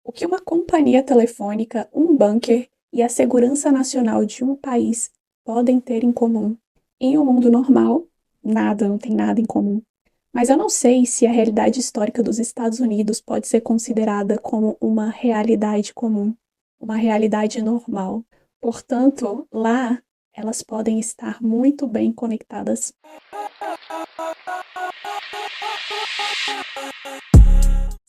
O que uma companhia telefônica, um bunker e a segurança nacional de um país podem ter em comum? Em um mundo normal, nada, não tem nada em comum. Mas eu não sei se a realidade histórica dos Estados Unidos pode ser considerada como uma realidade comum, uma realidade normal. Portanto, lá elas podem estar muito bem conectadas.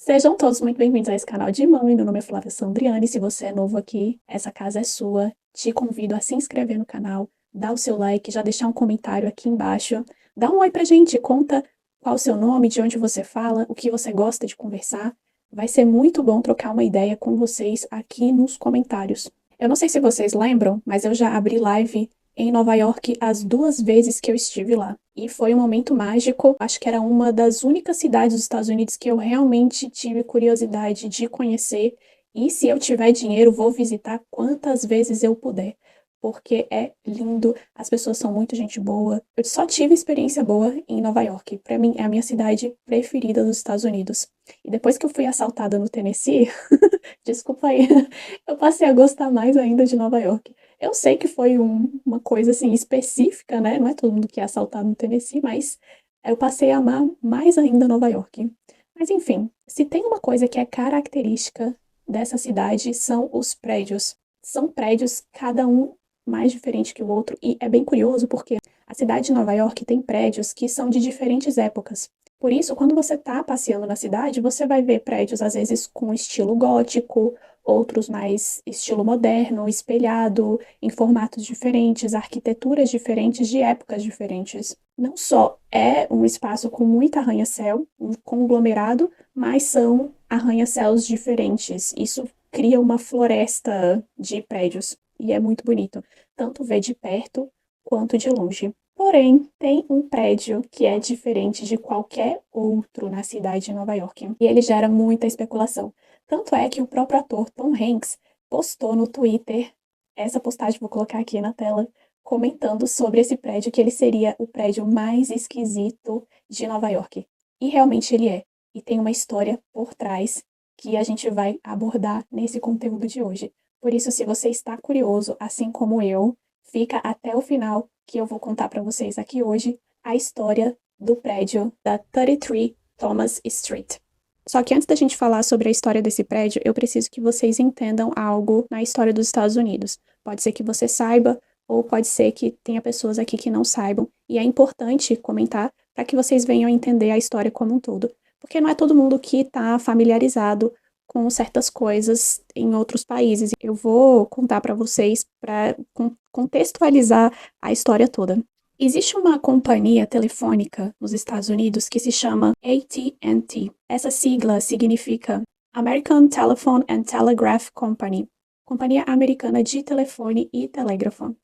Sejam todos muito bem-vindos a esse canal de mãe. Meu nome é Flávia Sandriane. Se você é novo aqui, essa casa é sua. Te convido a se inscrever no canal, dar o seu like, já deixar um comentário aqui embaixo. Dá um oi pra gente, conta qual o seu nome, de onde você fala, o que você gosta de conversar. Vai ser muito bom trocar uma ideia com vocês aqui nos comentários. Eu não sei se vocês lembram, mas eu já abri live em Nova York as 2 vezes que eu estive lá. E foi um momento mágico. Acho que era uma das únicas cidades dos Estados Unidos que eu realmente tive curiosidade de conhecer. E se eu tiver dinheiro, vou visitar quantas vezes eu puder. Porque é lindo, as pessoas são muito gente boa. Eu só tive experiência boa em Nova York. Para mim, é a minha cidade preferida dos Estados Unidos. E depois que eu fui assaltada no Tennessee, desculpa aí, eu passei a gostar mais ainda de Nova York. Eu sei que foi uma coisa assim específica, né? Não é todo mundo que é assaltado no Tennessee, mas eu passei a amar mais ainda Nova York. Mas enfim, se tem uma coisa que é característica dessa cidade são os prédios. São prédios, cada um mais diferente que o outro, e é bem curioso porque a cidade de Nova York tem prédios que são de diferentes épocas. Por isso, quando você está passeando na cidade, você vai ver prédios às vezes com estilo gótico, outros mais estilo moderno, espelhado, em formatos diferentes, arquiteturas diferentes de épocas diferentes. Não só é um espaço com muita arranha-céu, um conglomerado, mas são arranha-céus diferentes. Isso cria uma floresta de prédios e é muito bonito, tanto ver de perto quanto de longe. Porém, tem um prédio que é diferente de qualquer outro na cidade de Nova York e ele gera muita especulação. Tanto é que o próprio ator Tom Hanks postou no Twitter essa postagem, vou colocar aqui na tela, comentando sobre esse prédio, que ele seria o prédio mais esquisito de Nova York. E realmente ele é. E tem uma história por trás que a gente vai abordar nesse conteúdo de hoje. Por isso, se você está curioso, assim como eu, fica até o final que eu vou contar para vocês aqui hoje a história do prédio da 33 Thomas Street. Só que antes da gente falar sobre a história desse prédio, eu preciso que vocês entendam algo na história dos Estados Unidos. Pode ser que você saiba, ou pode ser que tenha pessoas aqui que não saibam. E é importante comentar para que vocês venham a entender a história como um todo. Porque não é todo mundo que está familiarizado com certas coisas em outros países. Eu vou contar para vocês para contextualizar a história toda. Existe uma companhia telefônica nos Estados Unidos que se chama AT&T. Essa sigla significa American Telephone and Telegraph Company, Companhia Americana de Telefone e Telégrafo.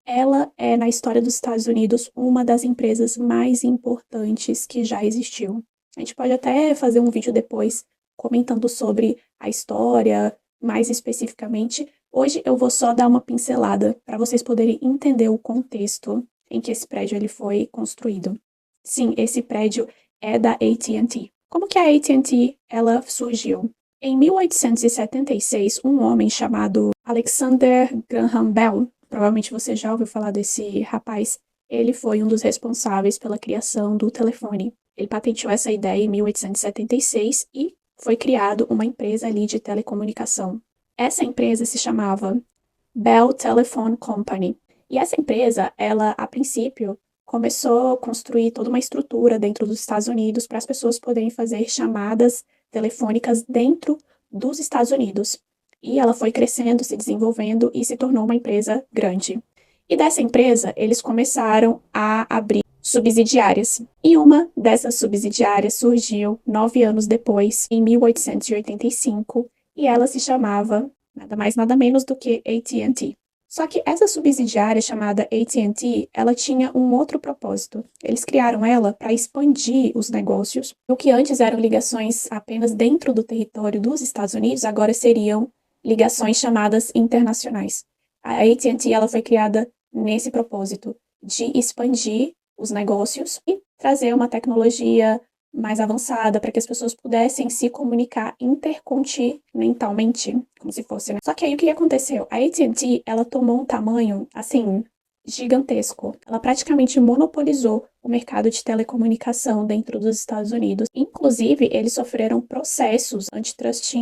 Ela é, na história dos Estados Unidos, uma das empresas mais importantes que já existiu. A gente pode até fazer um vídeo depois comentando sobre a história, mais especificamente. Hoje eu vou só dar uma pincelada para vocês poderem entender o contexto em que esse prédio ele foi construído. Sim, esse prédio é da AT&T. Como que a AT&T ela surgiu? Em 1876, um homem chamado Alexander Graham Bell, provavelmente você já ouviu falar desse rapaz, ele foi um dos responsáveis pela criação do telefone. Ele patenteou essa ideia em 1876 e foi criado uma empresa ali de telecomunicação. Essa empresa se chamava Bell Telephone Company. E essa empresa, ela, a princípio, começou a construir toda uma estrutura dentro dos Estados Unidos para as pessoas poderem fazer chamadas telefônicas dentro dos Estados Unidos. E ela foi crescendo, se desenvolvendo e se tornou uma empresa grande. E dessa empresa, eles começaram a abrir subsidiárias. E uma dessas subsidiárias surgiu 9 anos depois, em 1885, e ela se chamava nada mais nada menos do que AT&T. Só que essa subsidiária chamada AT&T, ela tinha um outro propósito. Eles criaram ela para expandir os negócios. O que antes eram ligações apenas dentro do território dos Estados Unidos, agora seriam ligações chamadas internacionais. A AT&T ela foi criada nesse propósito de expandir os negócios e trazer uma tecnologia mais avançada para que as pessoas pudessem se comunicar intercontinentalmente, como se fosse, né? Só que aí o que aconteceu? A AT&T, ela tomou um tamanho, assim, gigantesco. Ela praticamente monopolizou o mercado de telecomunicação dentro dos Estados Unidos. Inclusive, eles sofreram processos antitrust,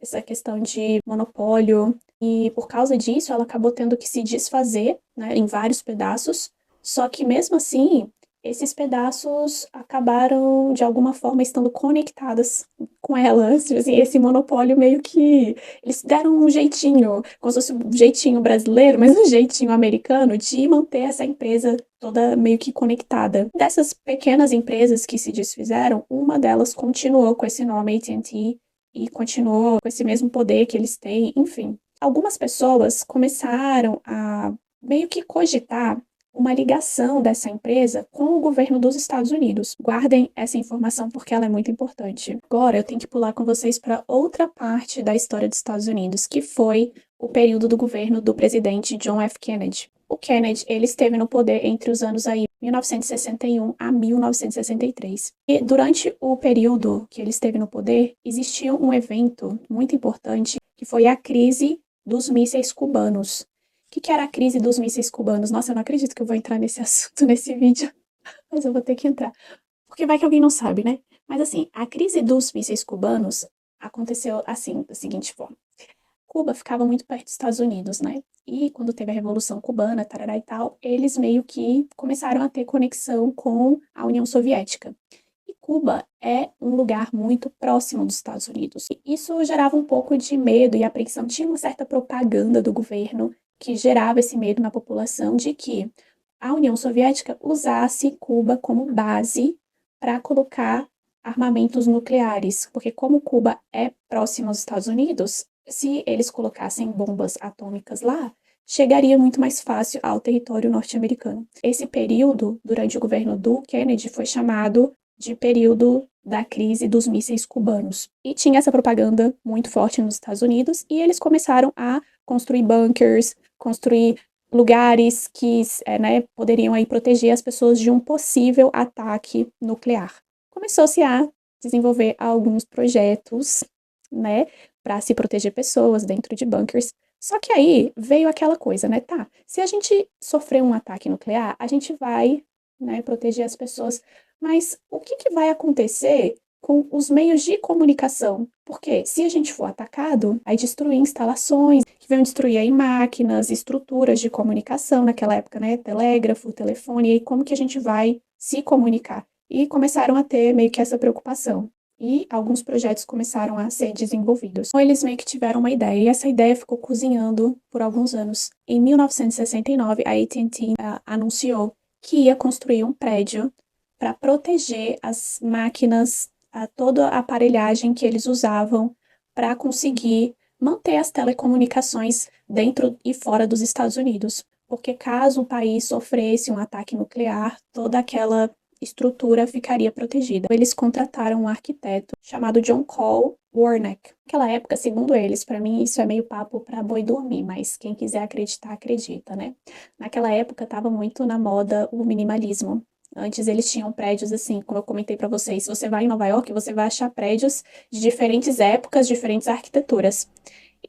essa questão de monopólio, e por causa disso, ela acabou tendo que se desfazer, né, em vários pedaços. Só que mesmo assim, esses pedaços acabaram de alguma forma estando conectadas com ela. Tipo assim, esse monopólio meio que eles deram um jeitinho, como se fosse um jeitinho brasileiro, mas um jeitinho americano de manter essa empresa toda meio que conectada. Dessas pequenas empresas que se desfizeram, uma delas continuou com esse nome AT&T e continuou com esse mesmo poder que eles têm, enfim. Algumas pessoas começaram a meio que cogitar uma ligação dessa empresa com o governo dos Estados Unidos. Guardem essa informação porque ela é muito importante. Agora eu tenho que pular com vocês para outra parte da história dos Estados Unidos, que foi o período do governo do presidente John F. Kennedy. O Kennedy, ele esteve no poder entre os anos aí 1961 a 1963. E durante o período que ele esteve no poder, existia um evento muito importante que foi a crise dos mísseis cubanos. Que era a crise dos mísseis cubanos? Nossa, eu não acredito que eu vou entrar nesse assunto nesse vídeo, mas eu vou ter que entrar. Porque vai que alguém não sabe, né? Mas assim, a crise dos mísseis cubanos aconteceu assim, da seguinte forma. Cuba ficava muito perto dos Estados Unidos, né? E quando teve a Revolução Cubana, tarará e tal, eles meio que começaram a ter conexão com a União Soviética. E Cuba é um lugar muito próximo dos Estados Unidos. E isso gerava um pouco de medo e apreensão. Tinha uma certa propaganda do governo que gerava esse medo na população de que a União Soviética usasse Cuba como base para colocar armamentos nucleares, porque como Cuba é próximo aos Estados Unidos, se eles colocassem bombas atômicas lá, chegaria muito mais fácil ao território norte-americano. Esse período, durante o governo do Kennedy, foi chamado de período da crise dos mísseis cubanos. E tinha essa propaganda muito forte nos Estados Unidos, e eles começaram a construir bunkers, construir lugares que né, poderiam aí proteger as pessoas de um possível ataque nuclear. Começou-se a desenvolver alguns projetos, né, para se proteger pessoas dentro de bunkers. Só que aí veio aquela coisa, né, tá? Se a gente sofrer um ataque nuclear, a gente vai, né, proteger as pessoas, mas o que que vai acontecer com os meios de comunicação? Porque se a gente for atacado, vai destruir instalações, que vão destruir aí máquinas, estruturas de comunicação naquela época, né? Telégrafo, telefone, e aí como que a gente vai se comunicar? E começaram a ter meio que essa preocupação. E alguns projetos começaram a ser desenvolvidos. Então, eles meio que tiveram uma ideia, e essa ideia ficou cozinhando por alguns anos. Em 1969, a AT&T anunciou que ia construir um prédio para proteger as máquinas, toda a aparelhagem que eles usavam para conseguir manter as telecomunicações dentro e fora dos Estados Unidos. Porque caso o país sofresse um ataque nuclear, toda aquela estrutura ficaria protegida. Eles contrataram um arquiteto chamado John Cole Warnock. Naquela época, segundo eles, para mim isso é meio papo para boi dormir, mas quem quiser acreditar, acredita, né? Naquela época estava muito na moda o minimalismo. Antes eles tinham prédios assim, como eu comentei para vocês, se você vai em Nova York, você vai achar prédios de diferentes épocas, diferentes arquiteturas.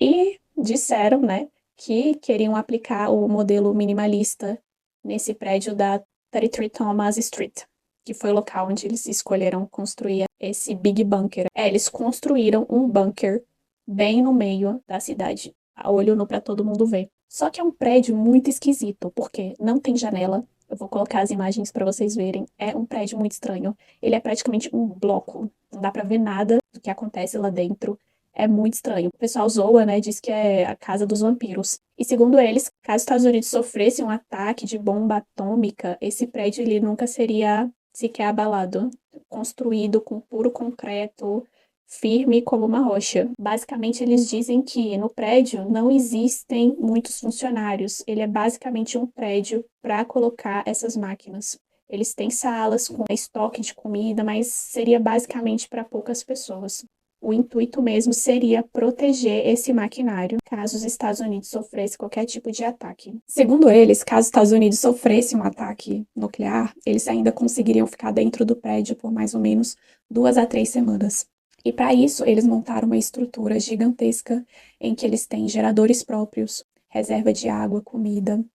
E disseram, né, que queriam aplicar o modelo minimalista nesse prédio da 33 Thomas Street, que foi o local onde eles escolheram construir esse Big Bunker. Eles construíram um bunker bem no meio da cidade, a olho nu para todo mundo ver. Só que é um prédio muito esquisito, porque não tem janela. Eu vou colocar as imagens para vocês verem. É um prédio muito estranho. Ele é praticamente um bloco. Não dá para ver nada do que acontece lá dentro. É muito estranho. O pessoal zoa, né? Diz que é a casa dos vampiros. E segundo eles, caso os Estados Unidos sofresse um ataque de bomba atômica, esse prédio ele nunca seria sequer abalado. Construído com puro concreto, firme como uma rocha. Basicamente, eles dizem que no prédio não existem muitos funcionários. Ele é basicamente um prédio para colocar essas máquinas. Eles têm salas com estoque de comida, mas seria basicamente para poucas pessoas. O intuito mesmo seria proteger esse maquinário caso os Estados Unidos sofressem qualquer tipo de ataque. Segundo eles, caso os Estados Unidos sofressem um ataque nuclear, eles ainda conseguiriam ficar dentro do prédio por mais ou menos 2 a 3 semanas. E para isso, eles montaram uma estrutura gigantesca em que eles têm geradores próprios, reserva de água, comida,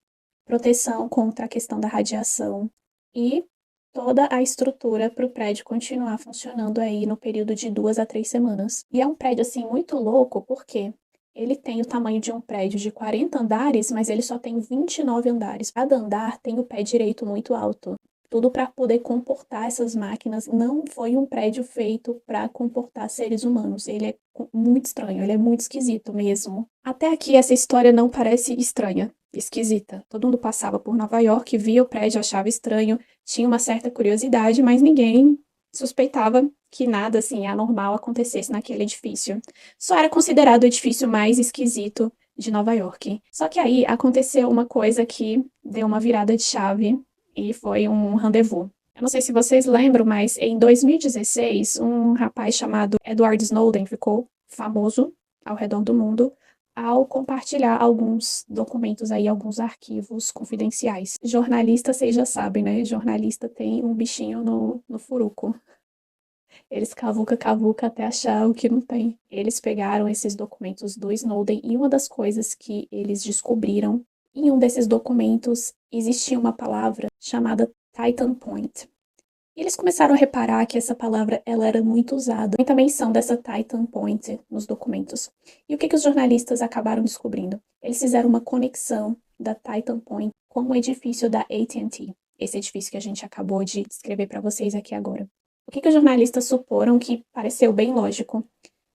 proteção contra a questão da radiação e toda a estrutura para o prédio continuar funcionando aí no período de 2 a 3 semanas. E é um prédio assim muito louco, porque ele tem o tamanho de um prédio de 40 andares, mas ele só tem 29 andares. Cada andar tem o pé direito muito alto. Tudo para poder comportar essas máquinas. Não foi um prédio feito para comportar seres humanos. Ele é muito estranho, ele é muito esquisito mesmo. Até aqui essa história não parece estranha, esquisita. Todo mundo passava por Nova York, via o prédio, achava estranho, tinha uma certa curiosidade, mas ninguém suspeitava que nada assim anormal acontecesse naquele edifício. Só era considerado o edifício mais esquisito de Nova York. Só que aí aconteceu uma coisa que deu uma virada de chave e foi um rendezvous. Eu não sei se vocês lembram, mas em 2016, um rapaz chamado Edward Snowden ficou famoso ao redor do mundo ao compartilhar alguns documentos aí, alguns arquivos confidenciais. Jornalista, vocês já sabem, né? Jornalista tem um bichinho no furuco. Eles cavuca até achar o que não tem. Eles pegaram esses documentos do Snowden e uma das coisas que eles descobriram, em um desses documentos existia uma palavra chamada Titan Point. E eles começaram a reparar que essa palavra ela era muito usada. Muita menção dessa Titan Point nos documentos. E o que os jornalistas acabaram descobrindo? Eles fizeram uma conexão da Titan Point com o edifício da AT&T. Esse edifício que a gente acabou de descrever para vocês aqui agora. O que os jornalistas suporam que pareceu bem lógico?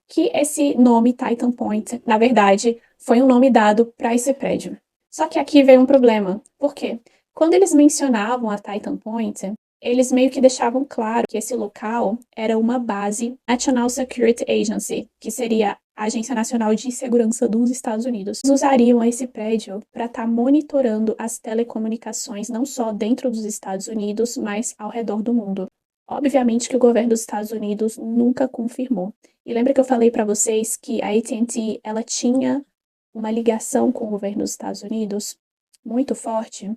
Que esse nome Titan Point, na verdade, foi um nome dado para esse prédio. Só que aqui veio um problema. Por quê? Quando eles mencionavam a Titan Point, eles meio que deixavam claro que esse local era uma base National Security Agency, que seria a Agência Nacional de Segurança dos Estados Unidos. Eles usariam esse prédio para estar monitorando as telecomunicações não só dentro dos Estados Unidos, mas ao redor do mundo. Obviamente que o governo dos Estados Unidos nunca confirmou. E lembra que eu falei para vocês que a AT&T ela tinha uma ligação com o governo dos Estados Unidos muito forte?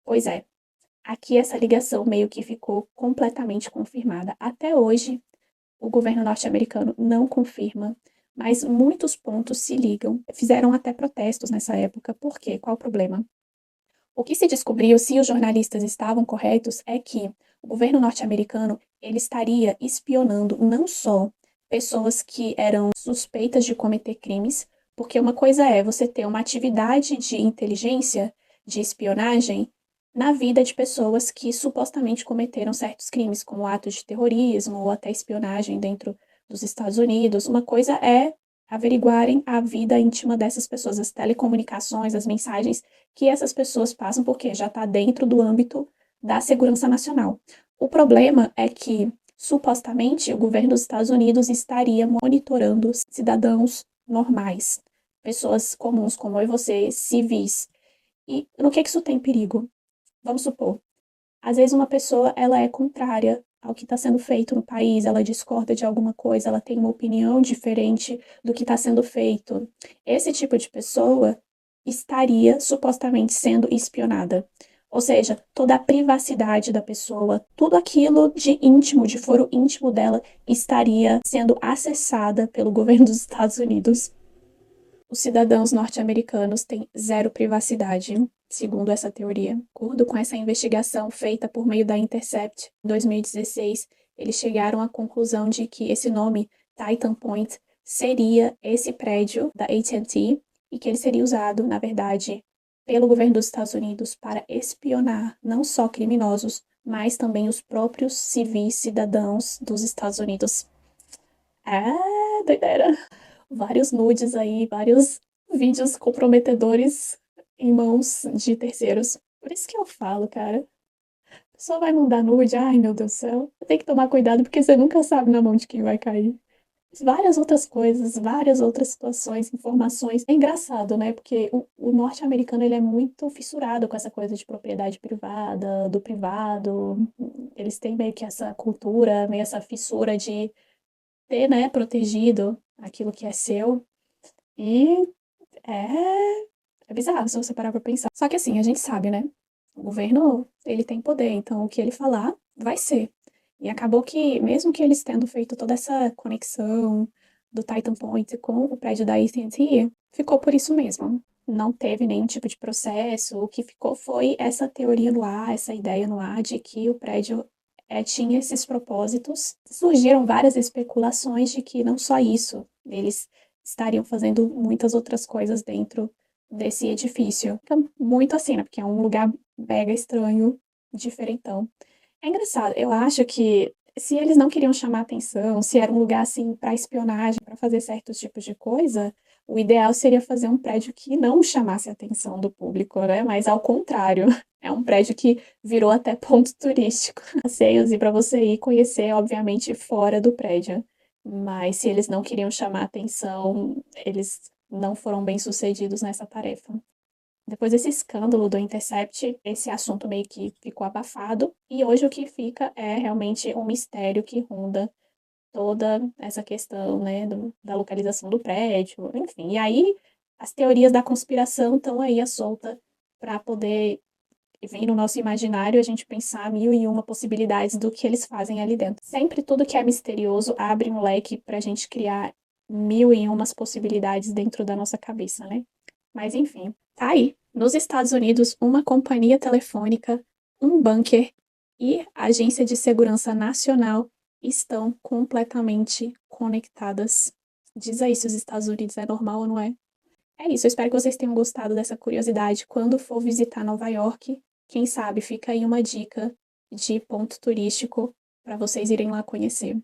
Pois é, aqui essa ligação meio que ficou completamente confirmada. Até hoje, o governo norte-americano não confirma, mas muitos pontos se ligam. Fizeram até protestos nessa época. Por quê? Qual o problema? O que se descobriu, se os jornalistas estavam corretos, é que o governo norte-americano ele estaria espionando não só pessoas que eram suspeitas de cometer crimes, porque uma coisa é você ter uma atividade de inteligência, de espionagem, na vida de pessoas que supostamente cometeram certos crimes, como atos de terrorismo ou até espionagem dentro dos Estados Unidos. Uma coisa é averiguarem a vida íntima dessas pessoas, as telecomunicações, as mensagens que essas pessoas passam, porque já está dentro do âmbito da segurança nacional. O problema é que, supostamente, o governo dos Estados Unidos estaria monitorando cidadãos normais, pessoas comuns como eu e você, civis. E no que isso tem perigo? Vamos supor, às vezes uma pessoa ela é contrária ao que está sendo feito no país, ela discorda de alguma coisa, ela tem uma opinião diferente do que está sendo feito. Esse tipo de pessoa estaria supostamente sendo espionada. Ou seja, toda a privacidade da pessoa, tudo aquilo de íntimo, de foro íntimo dela, estaria sendo acessada pelo governo dos Estados Unidos. Os cidadãos norte-americanos têm zero privacidade, segundo essa teoria. De acordo com essa investigação feita por meio da Intercept em 2016, eles chegaram à conclusão de que esse nome, Titan Point, seria esse prédio da AT&T e que ele seria usado, na verdade, pelo governo dos Estados Unidos para espionar não só criminosos, mas também os próprios civis cidadãos dos Estados Unidos. Ah, doideira! Vários nudes aí, vários vídeos comprometedores em mãos de terceiros. Por isso que eu falo, cara. A pessoa vai mandar nude, ai meu Deus do céu. Tem que tomar cuidado porque você nunca sabe na mão de quem vai cair. Várias outras coisas, várias outras situações, informações. É engraçado, né? Porque o norte-americano ele é muito fissurado com essa coisa de propriedade privada, do privado. Eles têm meio que essa cultura, meio essa fissura de ter, né, protegido aquilo que é seu. E é, é bizarro se você parar pra pensar. Só que assim, a gente sabe, né? O governo, ele tem poder, então o que ele falar vai ser. E acabou que, mesmo que eles tendo feito toda essa conexão do Titan Point com o prédio da AT&T, ficou por isso mesmo. Não teve nenhum tipo de processo. O que ficou foi essa teoria no ar, essa ideia no ar de que o prédio tinha esses propósitos. Surgiram várias especulações de que não só isso, eles estariam fazendo muitas outras coisas dentro desse edifício. Fica muito assim, né? Porque é um lugar mega estranho, diferentão. É engraçado, eu acho que se eles não queriam chamar atenção, se era um lugar assim para espionagem, para fazer certos tipos de coisa, o ideal seria fazer um prédio que não chamasse a atenção do público, né? Mas ao contrário, é um prédio que virou até ponto turístico. Passeios e para você ir conhecer, obviamente, fora do prédio. Mas se eles não queriam chamar atenção, eles não foram bem sucedidos nessa tarefa. Depois desse escândalo do Intercept, esse assunto meio que ficou abafado, e hoje o que fica é realmente um mistério que ronda toda essa questão, né, da localização do prédio, enfim. E aí as teorias da conspiração estão aí à solta para poder vir no nosso imaginário a gente pensar mil e uma possibilidades do que eles fazem ali dentro. Sempre tudo que é misterioso abre um leque para a gente criar mil e umas possibilidades dentro da nossa cabeça, né? Mas enfim, tá aí. Nos Estados Unidos, uma companhia telefônica, um bunker e a Agência de Segurança Nacional estão completamente conectadas. Diz aí se os Estados Unidos é normal ou não é. É isso, eu espero que vocês tenham gostado dessa curiosidade. Quando for visitar Nova York, quem sabe fica aí uma dica de ponto turístico para vocês irem lá conhecer.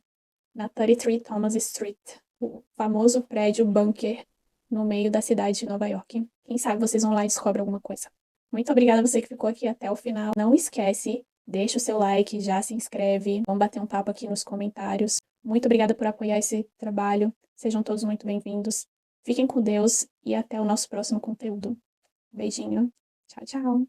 Na 33 Thomas Street, o famoso prédio bunker no meio da cidade de Nova York. Quem sabe vocês vão lá e descobrem alguma coisa. Muito obrigada a você que ficou aqui até o final. Não esquece, deixa o seu like, já se inscreve. Vamos bater um papo aqui nos comentários. Muito obrigada por apoiar esse trabalho. Sejam todos muito bem-vindos. Fiquem com Deus e até o nosso próximo conteúdo. Beijinho. Tchau, tchau.